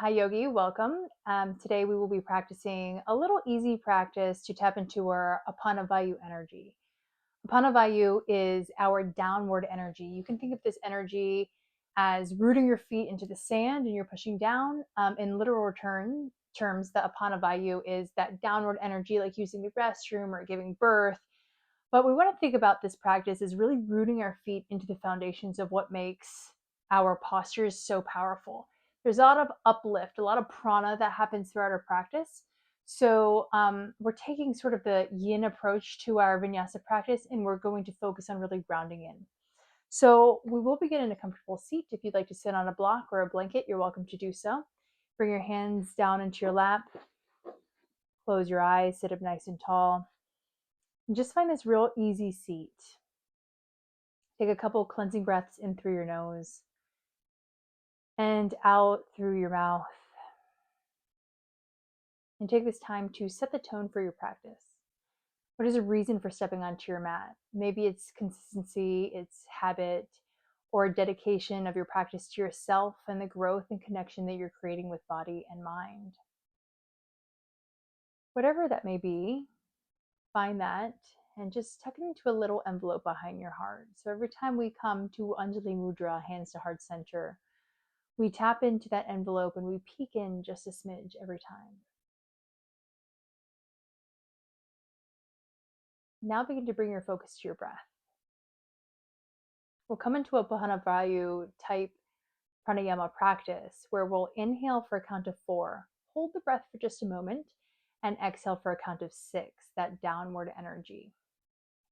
Hi, Yogi. Welcome. Today we will be practicing a little easy practice to tap into our Apana Vayu energy. Apana Vayu is our downward energy. You can think of this energy as rooting your feet into the sand and you're pushing down. In literal terms, the Apana Vayu is that downward energy, like using the restroom or giving birth. But we want to think about this practice as really rooting our feet into the foundations of what makes our postures so powerful. There's a lot of uplift, a lot of prana that happens throughout our practice. So we're taking sort of the yin approach to our vinyasa practice, and we're going to focus on really grounding in. So we will begin in a comfortable seat. If you'd like to sit on a block or a blanket, you're welcome to do so. Bring your hands down into your lap. Close your eyes, sit up nice and tall. And just find this real easy seat. Take a couple cleansing breaths in through your nose and out through your mouth. And take this time to set the tone for your practice. What is a reason for stepping onto your mat? Maybe it's consistency, it's habit, or a dedication of your practice to yourself and the growth and connection that you're creating with body and mind. Whatever that may be, find that and just tuck it into a little envelope behind your heart. So every time we come to Anjali Mudra, hands to heart center, we tap into that envelope and we peek in just a smidge every time. Now begin to bring your focus to your breath. We'll come into a Apana Vayu type pranayama practice where we'll inhale for a count of 4, hold the breath for just a moment, and exhale for a count of 6, that downward energy.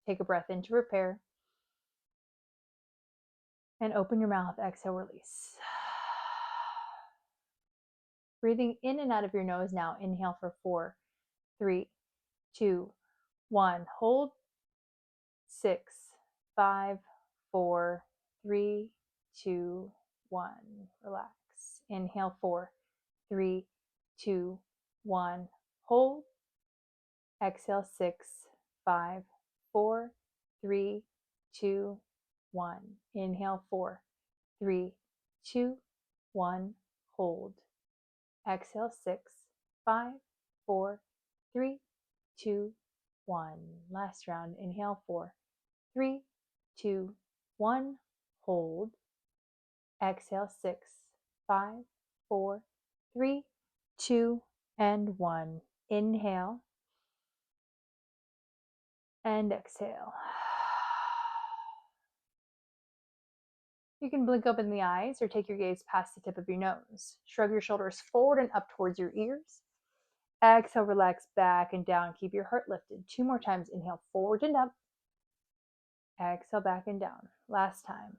Take a breath in to repair. And open your mouth, exhale, release. Breathing in and out of your nose now. Inhale for 4, 3, 2, 1. Hold. 6, 5, 4, 3, 2, 1. Relax. Inhale 4, 3, 2, 1. Hold. Exhale 6, 5, 4, 3, 2, 1. Inhale 4, 3, 2, 1. Hold. Exhale 6, 5, 4, 3, 2, 1. Last round. Inhale 4, 3, 2, 1. Hold. Exhale 6, 5, 4, 3, 2, and 1. Inhale and exhale. You can blink open the eyes or take your gaze past the tip of your nose. Shrug your shoulders forward and up towards your ears. Exhale, relax back and down. Keep your heart lifted. 2 more times. Inhale forward and up. Exhale back and down. Last time.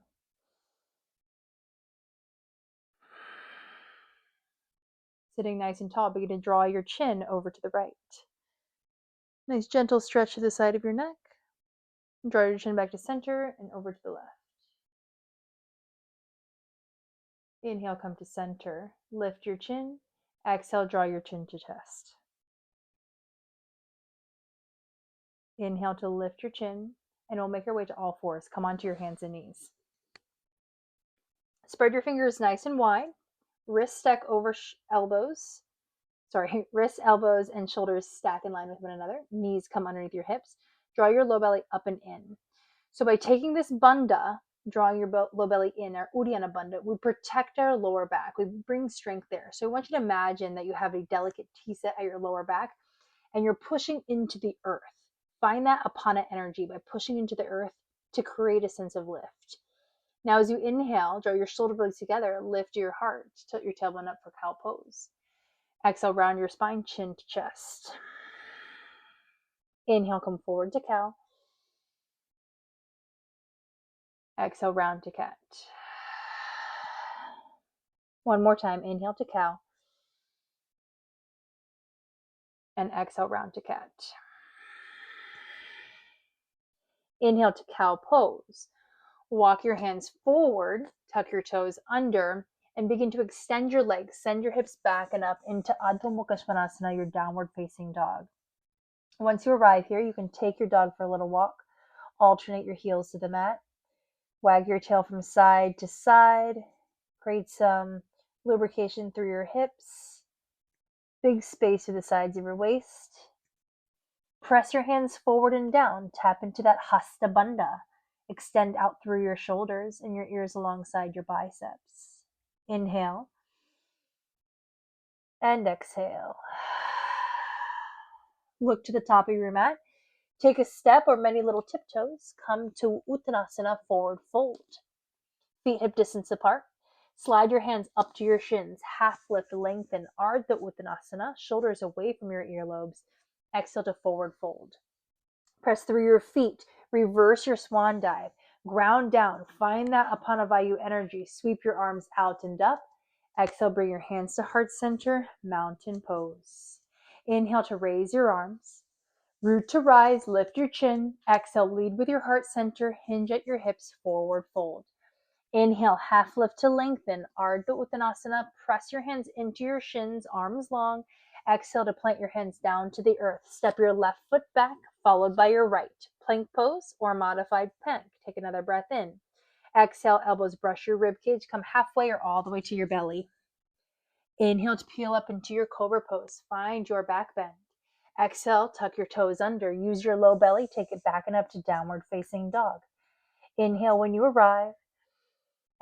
Sitting nice and tall, begin to draw your chin over to the right. Nice gentle stretch to the side of your neck. Draw your chin back to center and over to the left. Inhale, come to center. Lift your chin. Exhale, draw your chin to chest. Inhale to lift your chin, and we'll make our way to all fours. Come onto your hands and knees. Spread your fingers nice and wide. Wrists stack over elbows. Wrists, elbows, and shoulders stack in line with one another. Knees come underneath your hips. Draw your low belly up and in. So by taking this bandha, drawing your low belly in, our Uddiyana bandha, we protect our lower back. We bring strength there. So I want you to imagine that you have a delicate tisa at your lower back and you're pushing into the earth. Find that Apana energy by pushing into the earth to create a sense of lift. Now as you inhale, draw your shoulder blades together, lift your heart, tilt your tailbone up for cow pose. Exhale, round your spine, chin to chest. Inhale, come forward to cow. Exhale, round to cat. One more time. Inhale to cow. And exhale, round to cat. Inhale to cow pose. Walk your hands forward, tuck your toes under, and begin to extend your legs. Send your hips back and up into Adho Mukha Svanasana, your downward facing dog. Once you arrive here, you can take your dog for a little walk. Alternate your heels to the mat. Wag your tail from side to side. Create some lubrication through your hips, big space through the sides of your waist. Press your hands forward and down. Tap into that Hasta Bandha. Extend out through your shoulders and your ears alongside your biceps. Inhale and exhale. Look to the top of your mat. Take a step or many little tiptoes. Come to Uttanasana, forward fold. Feet hip distance apart. Slide your hands up to your shins. Half lift, lengthen. Ardha Uttanasana. Shoulders away from your earlobes. Exhale to forward fold. Press through your feet. Reverse your swan dive. Ground down. Find that Apana Vayu energy. Sweep your arms out and up. Exhale, bring your hands to heart center. Mountain pose. Inhale to raise your arms. Root to rise. Lift your chin. Exhale, lead with your heart center. Hinge at your hips. Forward fold. Inhale, half lift to lengthen. Ardha Uttanasana. Press your hands into your shins, arms long. Exhale to plant your hands down to the earth. Step your left foot back, followed by your right. Plank pose or modified plank. Take another breath in. Exhale, elbows brush your rib cage. Come halfway or all the way to your belly. Inhale to peel up into your cobra pose. Find your back bend. Exhale, tuck your toes under. Use your low belly. Take it back and up to downward facing dog. Inhale when you arrive.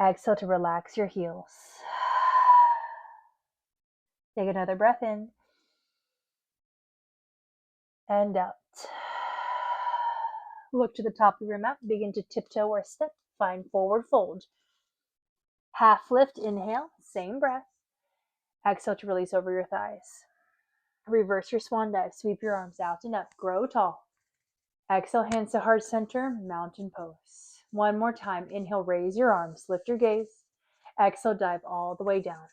Exhale to relax your heels. Take another breath in and out. Look to the top of your mat. Begin to tiptoe or step. Find forward fold. Half lift, inhale, same breath. Exhale to release over your thighs. Reverse your swan dive. Sweep your arms out and up. Grow tall. Exhale, hands to heart center, mountain pose. One more time. Inhale, raise your arms. Lift your gaze. Exhale, dive all the way down.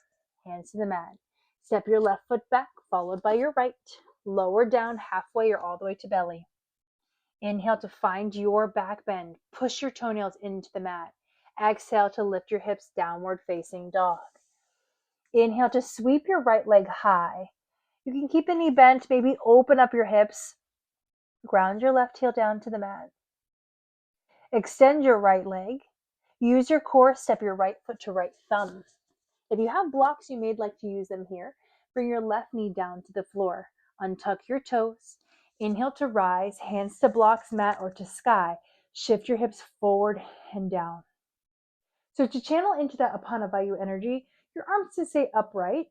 Hands to the mat. Step your left foot back, followed by your right. Lower down halfway or all the way to belly. Inhale to find your back bend. Push your toenails into the mat. Exhale to lift your hips, downward facing dog. Inhale to sweep your right leg high. You can keep the knee bent, maybe open up your hips. Ground your left heel down to the mat. Extend your right leg. Use your core, step your right foot to right thumb. If you have blocks, you may like to use them here. Bring your left knee down to the floor. Untuck your toes. Inhale to rise, hands to blocks, mat, or to sky. Shift your hips forward and down. So to channel into that Apana Vayu energy, your arms to stay upright,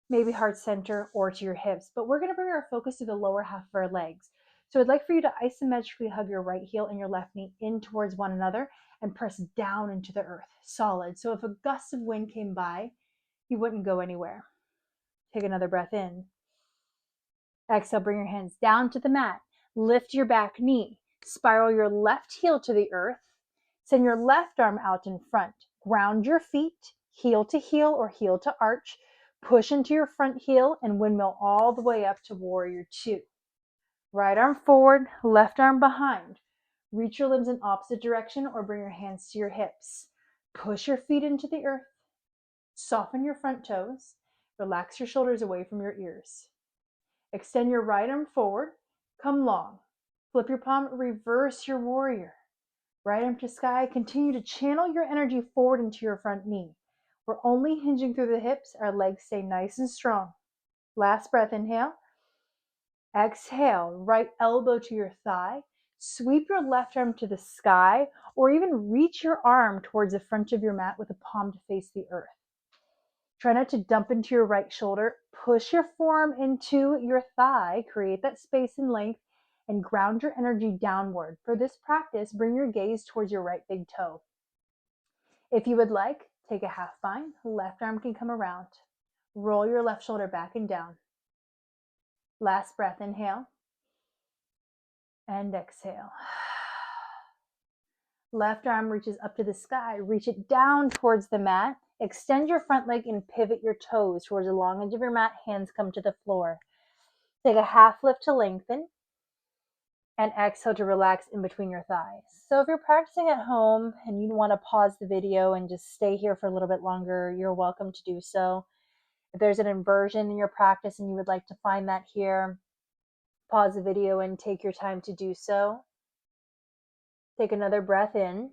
maybe heart center or to your hips, but we're going to bring our focus to the lower half of our legs. So I'd like for you to isometrically hug your right heel and your left knee in towards one another and press down into the earth, solid. So if a gust of wind came by, you wouldn't go anywhere. Take another breath in. Exhale, bring your hands down to the mat. Lift your back knee. Spiral your left heel to the earth. Send your left arm out in front. Ground your feet, heel to heel or heel to arch. Push into your front heel and windmill all the way up to warrior two. Right arm forward, left arm behind. Reach your limbs in opposite direction or bring your hands to your hips. Push your feet into the earth. Soften your front toes. Relax your shoulders away from your ears. Extend your right arm forward. Come long. Flip your palm. Reverse your warrior. Right arm to sky. Continue to channel your energy forward into your front knee. We're only hinging through the hips. Our legs stay nice and strong. Last breath, inhale. Exhale, right elbow to your thigh. Sweep your left arm to the sky or even reach your arm towards the front of your mat with the palm to face the earth. Try not to dump into your right shoulder. Push your forearm into your thigh. Create that space and length and ground your energy downward. For this practice, bring your gaze towards your right big toe. If you would like, take a half bind. Left arm can come around. Roll your left shoulder back and down. Last breath, inhale and exhale. Left arm reaches up to the sky. Reach it down towards the mat. Extend your front leg and pivot your toes towards the long edge of your mat. Hands come to the floor. Take a half lift to lengthen and exhale to relax in between your thighs. So if you're practicing at home and you want to pause the video and just stay here for a little bit longer, you're welcome to do so. If there's an inversion in your practice and you would like to find that here, pause the video and take your time to do so. Take another breath in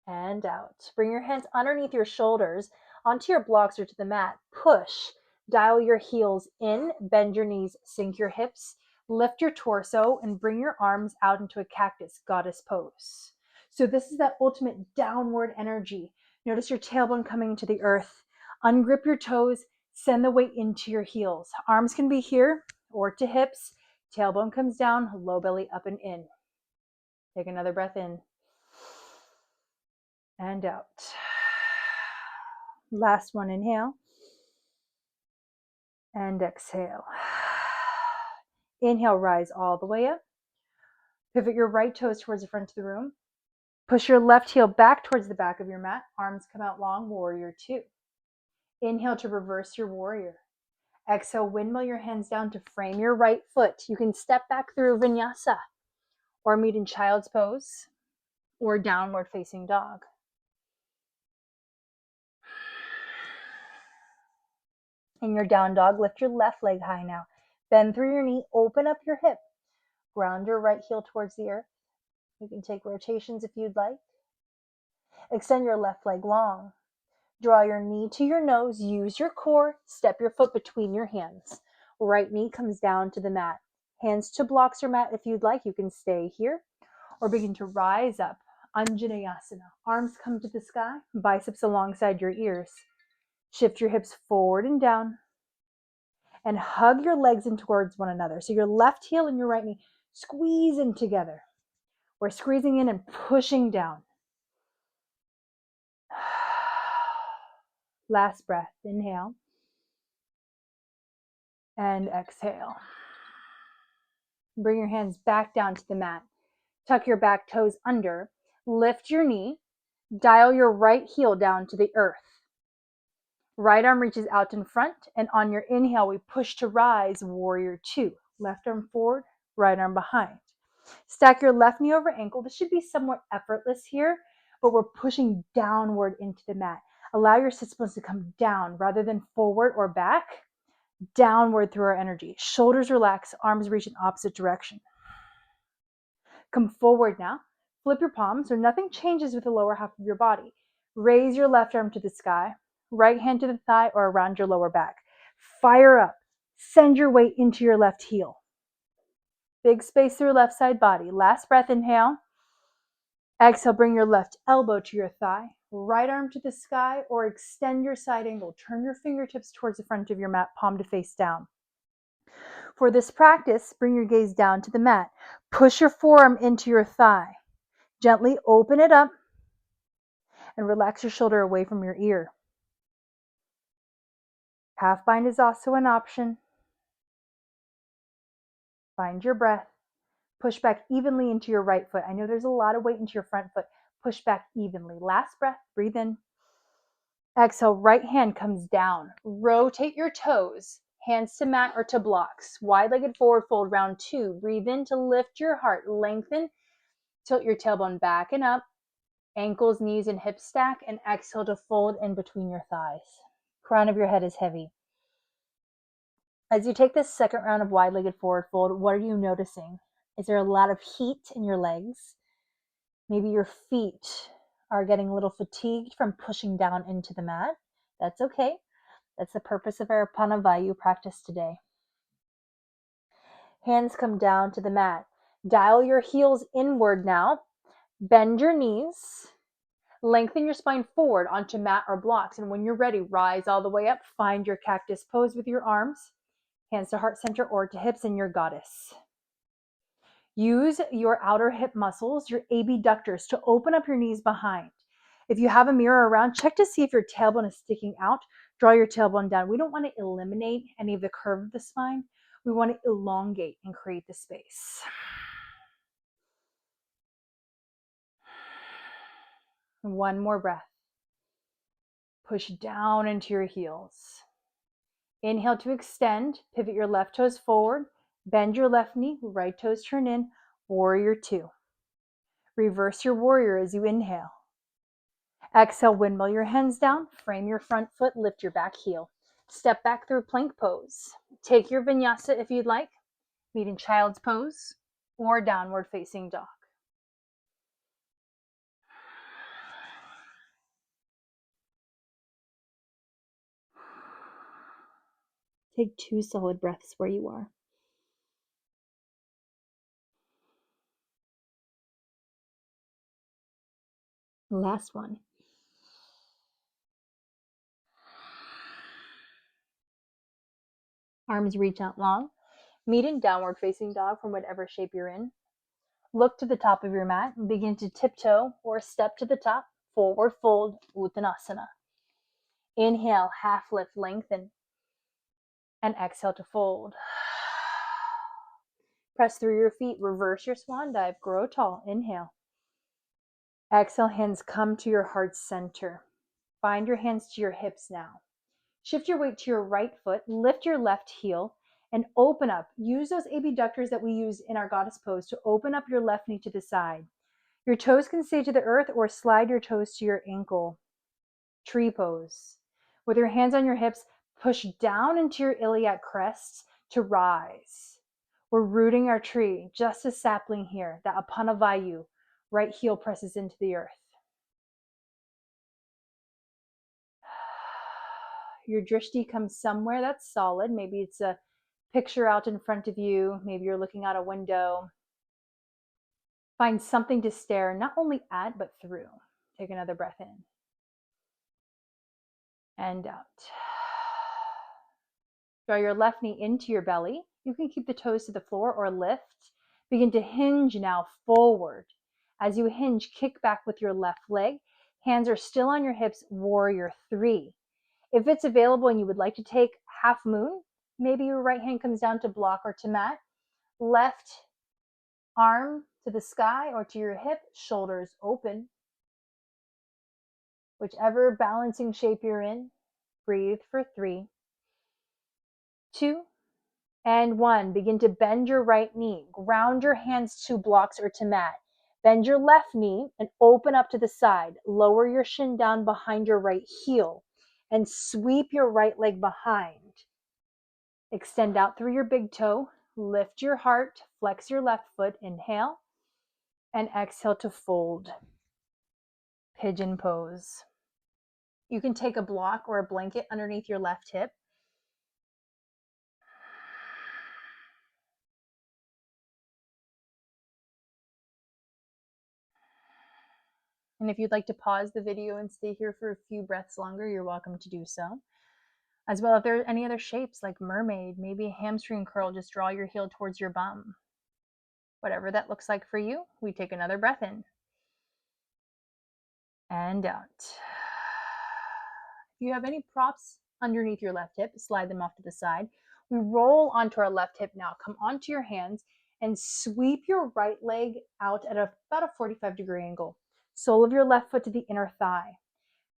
and out. Bring your hands underneath your shoulders. onto your blocks or to the mat. Push. Dial your heels in, bend your knees, sink your hips, lift your torso, and bring your arms out into a cactus goddess pose. So this is that ultimate downward energy. Notice your tailbone coming to the earth. Ungrip your toes, send the weight into your heels. Arms can be here or to hips. Tailbone comes down, low belly up and in. Take another breath in and out. Last one, inhale and exhale. Inhale, rise all the way up. Pivot your right toes towards the front of the room. Push your left heel back towards the back of your mat. Arms come out long, warrior two. Inhale to reverse your warrior. Exhale, windmill your hands down to frame your right foot. You can step back through vinyasa or meet in child's pose or downward facing dog. In your down dog, lift your left leg high now. Bend through your knee, open up your hip. Ground your right heel towards the earth. You can take rotations if you'd like. Extend your left leg long. Draw your knee to your nose, use your core, step your foot between your hands. Right knee comes down to the mat. Hands to blocks or mat if you'd like. You can stay here or begin to rise up. Anjaneyasana. Arms come to the sky, biceps alongside your ears. Shift your hips forward and down and hug your legs in towards one another. So your left heel and your right knee squeeze in together. We're squeezing in and pushing down. Last breath, inhale and exhale. Bring your hands back down to the mat. Tuck your back toes under. Lift your knee. Dial your right heel down to the earth. Right arm reaches out in front, and on your inhale, we push to rise, warrior two. Left arm forward, right arm behind. Stack your left knee over ankle. This should be somewhat effortless here, but we're pushing downward into the mat. Allow your sit bones to come down rather than forward or back, downward through our energy. Shoulders relax, arms reach in opposite direction. Come forward now. Flip your palms so nothing changes with the lower half of your body. Raise your left arm to the sky, right hand to the thigh or around your lower back. Fire up. Send your weight into your left heel. Big space through left side body. Last breath, inhale. Exhale, bring your left elbow to your thigh, right arm to the sky, or extend your side angle. Turn your fingertips towards the front of your mat, palm to face down. For this practice, bring your gaze down to the mat. Push your forearm into your thigh. Gently open it up and relax your shoulder away from your ear. Half bind is also an option. Find your breath. Push back evenly into your right foot. I know there's a lot of weight into your front foot. Push back evenly. Last breath, breathe in. Exhale, right hand comes down. Rotate your toes, hands to mat or to blocks. Wide-legged forward fold, round two. Breathe in to lift your heart. Lengthen. Tilt your tailbone back and up. Ankles, knees, and hips stack. And exhale to fold in between your thighs. Crown of your head is heavy. As you take this second round of wide-legged forward fold, what are you noticing? Is there a lot of heat in your legs? Maybe your feet are getting a little fatigued from pushing down into the mat. That's okay. That's the purpose of our Apana Vayu practice today. Hands come down to the mat. Dial your heels inward now. Bend your knees. Lengthen your spine forward onto mat or blocks. And when you're ready, rise all the way up. Find your cactus pose with your arms. Hands to heart center or to hips in your goddess. Use your outer hip muscles, your abductors, to open up your knees behind. If you have a mirror around, check to see if your tailbone is sticking out. Draw your tailbone down. We don't want to eliminate any of the curve of the spine. We want to elongate and create the space. One more breath. Push down into your heels. Inhale to extend. Pivot your left toes forward. Bend your left knee. Right toes turn in. Warrior two. Reverse your warrior as you inhale. Exhale, windmill your hands down. Frame your front foot. Lift your back heel. Step back through plank pose. Take your vinyasa if you'd like. Meet in child's pose or downward facing dog. Take 2 solid breaths where you are. Last one. Arms reach out long. Meet in downward facing dog from whatever shape you're in. Look to the top of your mat and begin to tiptoe or step to the top. Forward fold, Uttanasana. Inhale, half lift, lengthen. And exhale to fold. Press through your feet, reverse your swan dive, grow tall. Inhale. Exhale, hands come to your heart center. Find your hands to your hips now. Shift your weight to your right foot, lift your left heel, and open up. Use those abductors that we use in our goddess pose to open up your left knee to the side. Your toes can stay to the earth or slide your toes to your ankle. Tree pose. With your hands on your hips, push down into your iliac crest to rise. We're rooting our tree, just a sapling here, the Apana Vayu. Right heel presses into the earth. Your drishti comes somewhere that's solid. Maybe it's a picture out in front of you. Maybe you're looking out a window. Find something to stare not only at, but through. Take another breath in and out. Draw your left knee into your belly. You can keep the toes to the floor or lift. Begin to hinge now forward. As you hinge, kick back with your left leg. Hands are still on your hips, warrior 3. If it's available and you would like to take half moon, maybe your right hand comes down to block or to mat. Left arm to the sky or to your hip, shoulders open. Whichever balancing shape you're in, breathe for 3, 2, and 1. Begin to bend your right knee. Ground your hands to blocks or to mat. Bend your left knee and open up to the side. Lower your shin down behind your right heel and sweep your right leg behind. Extend out through your big toe. Lift your heart. Flex your left foot. Inhale. And exhale to fold. Pigeon pose. You can take a block or a blanket underneath your left hip. And if you'd like to pause the video and stay here for a few breaths longer, you're welcome to do so. As well, if there are any other shapes like mermaid, maybe a hamstring curl, just draw your heel towards your bum. Whatever that looks like for you, we take another breath in and out. If you have any props underneath your left hip, slide them off to the side. We roll onto our left hip now. Come onto your hands and sweep your right leg out at about a 45-degree angle. Sole of your left foot to the inner thigh.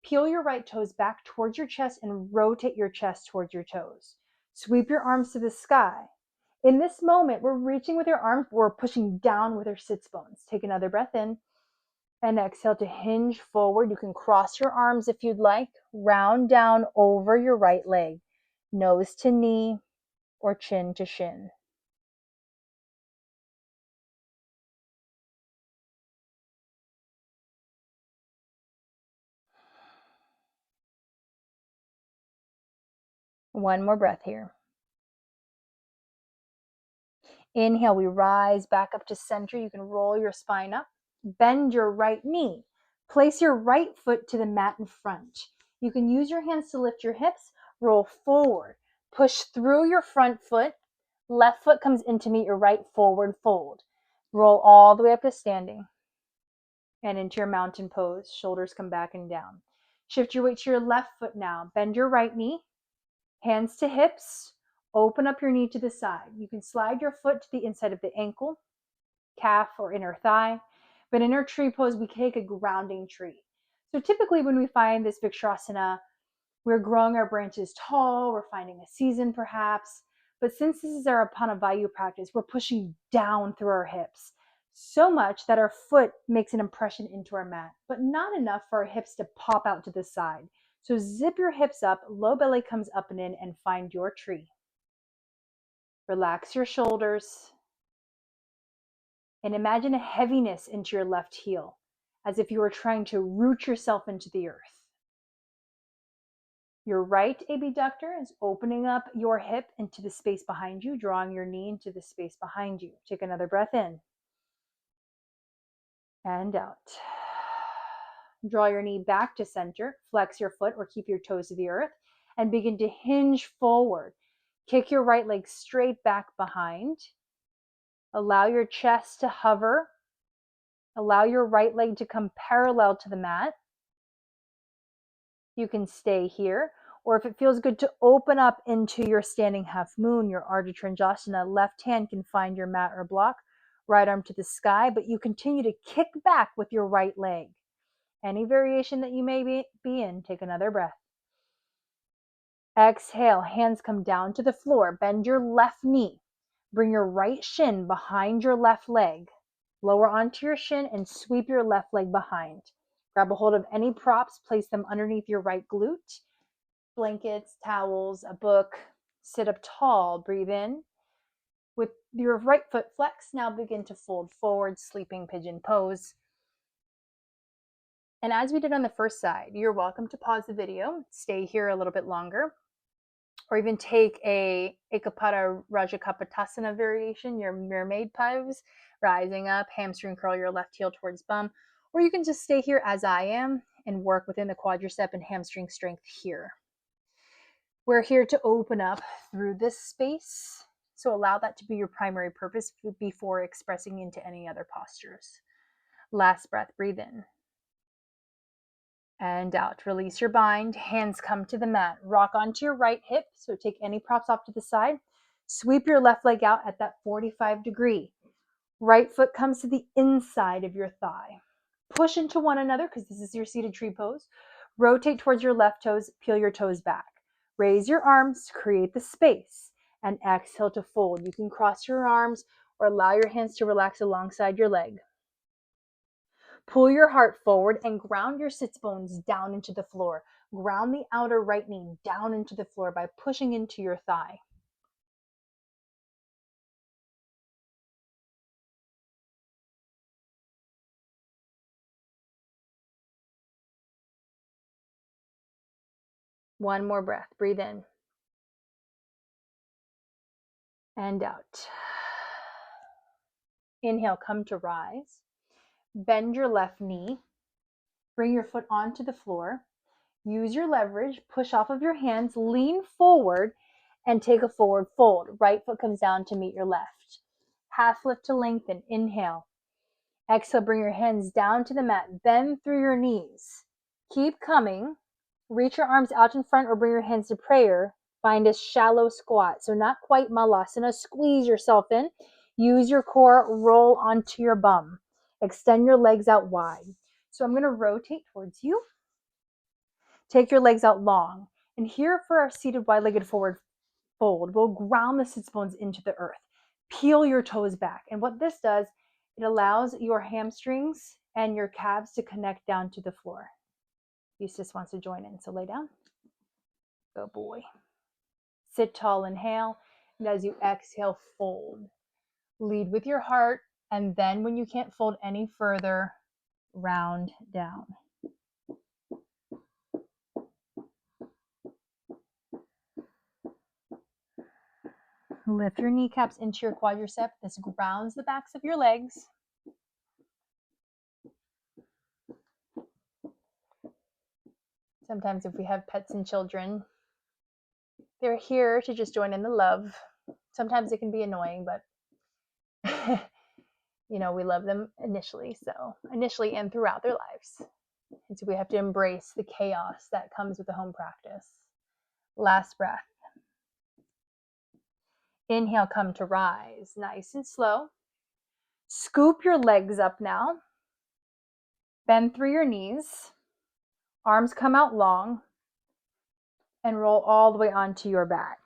Peel your right toes back towards your chest and rotate your chest towards your toes. Sweep your arms to the sky. In this moment, we're reaching with your arms, but we're pushing down with our sits bones. Take another breath in and exhale to hinge forward. You can cross your arms if you'd like. Round down over your right leg, nose to knee or chin to shin. One more breath here. Inhale, we rise back up to center. You can roll your spine up. Bend your right knee. Place your right foot to the mat in front. You can use your hands to lift your hips. Roll forward. Push through your front foot. Left foot comes in to meet your right forward fold. Roll all the way up to standing and into your mountain pose. Shoulders come back and down. Shift your weight to your left foot now. Bend your right knee. Hands to hips. Open up your knee to the side. You can slide your foot to the inside of the ankle, calf, or inner thigh. But in our tree pose, we take a grounding tree. So typically when we find this Vikrasana, we're growing our branches tall, we're finding a season perhaps. But since this is our Apana Vayu practice, we're pushing down through our hips so much that our foot makes an impression into our mat, but not enough for our hips to pop out to the side. So zip your hips up, low belly comes up and in, and find your tree. Relax your shoulders and imagine a heaviness into your left heel, as if you were trying to root yourself into the earth. Your right abductor is opening up your hip into the space behind you, drawing your knee into the space behind you. Take another breath in and out. Draw your knee back to center, flex your foot or keep your toes to the earth, and begin to hinge forward. Kick your right leg straight back behind. Allow your chest to hover. Allow your right leg to come parallel to the mat. You can stay here, or if it feels good to open up into your standing half moon, your Ardha Trikonasana, left hand can find your mat or block, right arm to the sky, but you continue to kick back with your right leg. Any variation that you may be in, take another breath. Exhale, hands come down to the floor. Bend your left knee. Bring your right shin behind your left leg. Lower onto your shin and sweep your left leg behind. Grab a hold of any props, place them underneath your right glute. Blankets, towels, a book. Sit up tall, breathe in. With your right foot flexed, now begin to fold forward, sleeping pigeon pose. And as we did on the first side, you're welcome to pause the video, stay here a little bit longer, or even take a Ekapada Rajakapatasana variation, your mermaid pose, rising up, hamstring curl your left heel towards bum, or you can just stay here as I am and work within the quadricep and hamstring strength here. We're here to open up through this space, so allow that to be your primary purpose before expressing into any other postures. Last breath, breathe in. And out. Release your bind. Hands come to the mat. Rock onto your right hip. So take any props off to the side. Sweep your left leg out at that 45-degree. Right foot comes to the inside of your thigh. Push into one another because this is your seated tree pose. Rotate towards your left toes. Peel your toes back. Raise your arms to create the space. And exhale to fold. You can cross your arms or allow your hands to relax alongside your leg. Pull your heart forward and ground your sits bones down into the floor. Ground the outer right knee down into the floor by pushing into your thigh. One more breath. Breathe in and out. Inhale, come to rise. Bend your left knee. Bring your foot onto the floor. Use your leverage. Push off of your hands. Lean forward and take a forward fold. Right foot comes down to meet your left. Half lift to lengthen. Inhale. Exhale, bring your hands down to the mat. Bend through your knees. Keep coming. Reach your arms out in front or bring your hands to prayer. Find a shallow squat. So not quite malasana. Squeeze yourself in. Use your core. Roll onto your bum. Extend your legs out wide. So I'm going to rotate towards you. Take your legs out long. And here for our seated wide-legged forward fold, we'll ground the sits bones into the earth. Peel your toes back. And what this does, it allows your hamstrings and your calves to connect down to the floor. Eustace wants to join in, so lay down. Good boy. Sit tall, inhale, and as you exhale, fold. Lead with your heart, and then when you can't fold any further, round down. Lift your kneecaps into your quadricep. This grounds the backs of your legs. Sometimes if we have pets and children, they're here to just join in the love. Sometimes it can be annoying, but we love them initially and throughout their lives. And so we have to embrace the chaos that comes with the home practice. Last breath. Inhale, come to rise, nice and slow. Scoop your legs up now. Bend through your knees. Arms come out long. And roll all the way onto your back.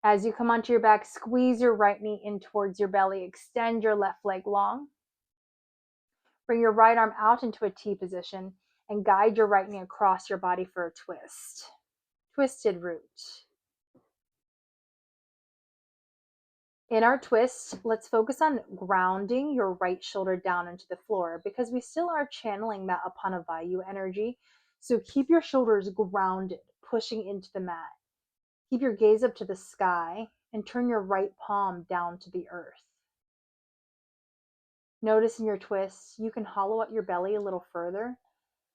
As you come onto your back, squeeze your right knee in towards your belly. Extend your left leg long. Bring your right arm out into a T position and guide your right knee across your body for a twist. Twisted root. In our twist, let's focus on grounding your right shoulder down into the floor because we still are channeling that Apana Vayu energy. So keep your shoulders grounded, pushing into the mat. Keep your gaze up to the sky and turn your right palm down to the earth. Notice in your twist, you can hollow out your belly a little further.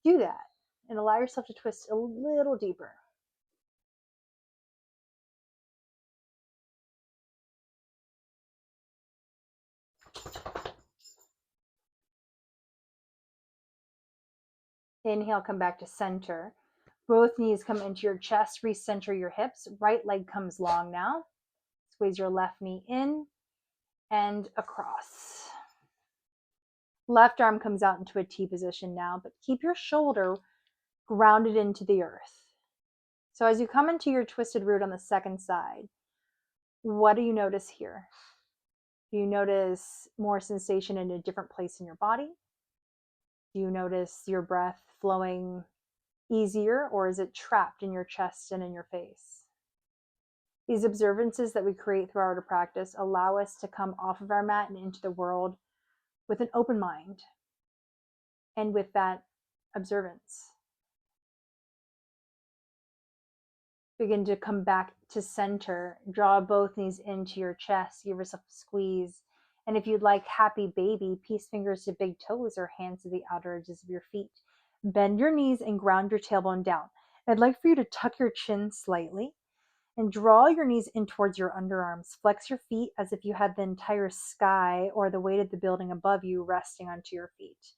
Do that and allow yourself to twist a little deeper. Inhale, come back to center. Both knees come into your chest, recenter your hips. Right leg comes long now. Squeeze your left knee in and across. Left arm comes out into a T position now, but keep your shoulder grounded into the earth. So as you come into your twisted root on the second side, what do you notice here? Do you notice more sensation in a different place in your body? Do you notice your breath flowing easier, or is it trapped in your chest and in your face? These observances that we create throughout our practice allow us to come off of our mat and into the world with an open mind and with that observance. Begin to come back to center. Draw both knees into your chest. Give yourself a squeeze. And if you'd like happy baby, peace fingers to big toes or hands to the outer edges of your feet. Bend your knees and ground your tailbone down. I'd like for you to tuck your chin slightly and draw your knees in towards your underarms. Flex your feet as if you had the entire sky or the weight of the building above you resting onto your feet.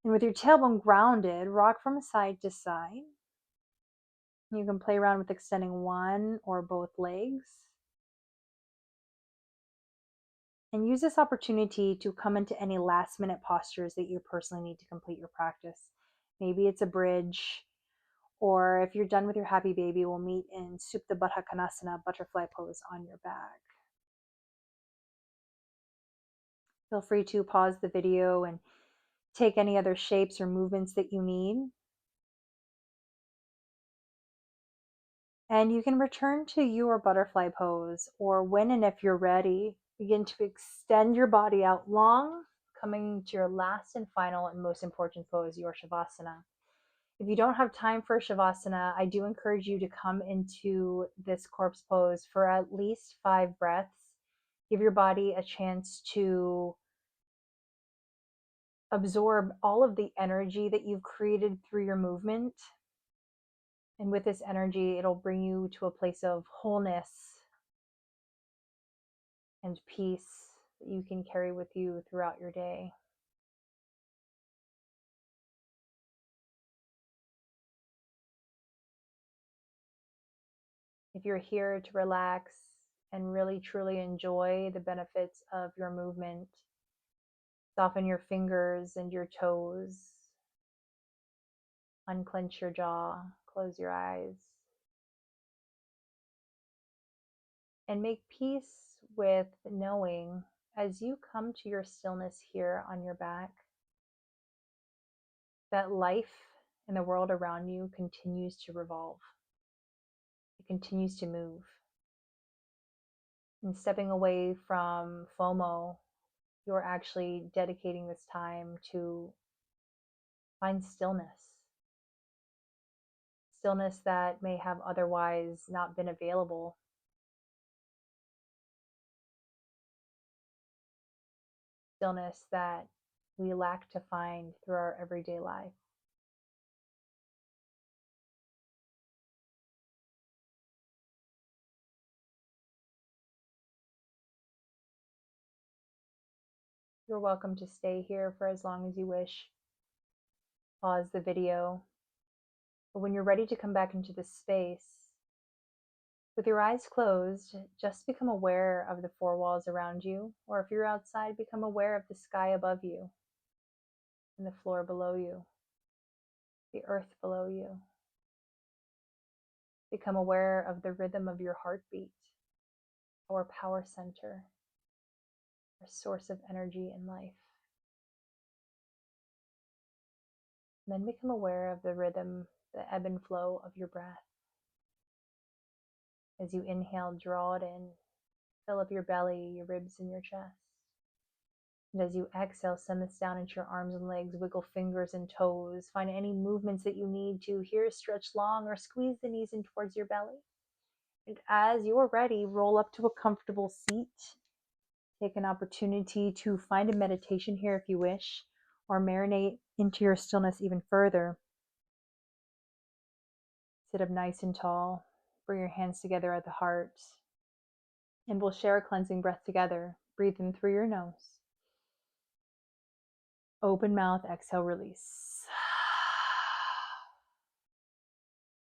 And with your tailbone grounded, rock from side to side. You can play around with extending one or both legs. And use this opportunity to come into any last minute postures that you personally need to complete your practice. Maybe it's a bridge, or if you're done with your happy baby, we'll meet in Supta Baddha Konasana, butterfly pose on your back. Feel free to pause the video and take any other shapes or movements that you need. And you can return to your butterfly pose, or when and if you're ready, begin to extend your body out long, coming to your last and final and most important pose, your Shavasana. If you don't have time for Shavasana, I do encourage you to come into this corpse pose for at least 5 breaths. Give your body a chance to absorb all of the energy that you've created through your movement. And with this energy, it'll bring you to a place of wholeness and peace that you can carry with you throughout your day. If you're here to relax and really truly enjoy the benefits of your movement, soften your fingers and your toes, unclench your jaw, close your eyes, and make peace with knowing as you come to your stillness here on your back, that life and the world around you continues to revolve. It continues to move. And stepping away from FOMO, you're actually dedicating this time to find stillness. Stillness that may have otherwise not been available. Stillness that we lack to find through our everyday life. You're welcome to stay here for as long as you wish. Pause the video. But when you're ready to come back into this space, with your eyes closed, just become aware of the 4 walls around you, or if you're outside, become aware of the sky above you and the floor below you, the earth below you. Become aware of the rhythm of your heartbeat, our power center, our source of energy and life. And then become aware of the rhythm, the ebb and flow of your breath. As you inhale, draw it in. Fill up your belly, your ribs, and your chest. And as you exhale, send this down into your arms and legs, wiggle fingers and toes. Find any movements that you need to. Here, stretch long or squeeze the knees in towards your belly. And as you're ready, roll up to a comfortable seat. Take an opportunity to find a meditation here if you wish, or marinate into your stillness even further. Sit up nice and tall. Bring your hands together at the heart. And we'll share a cleansing breath together. Breathe in through your nose. Open mouth, exhale, release.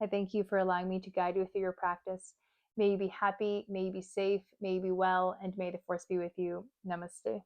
I thank you for allowing me to guide you through your practice. May you be happy, may you be safe, may you be well, and may the force be with you. Namaste.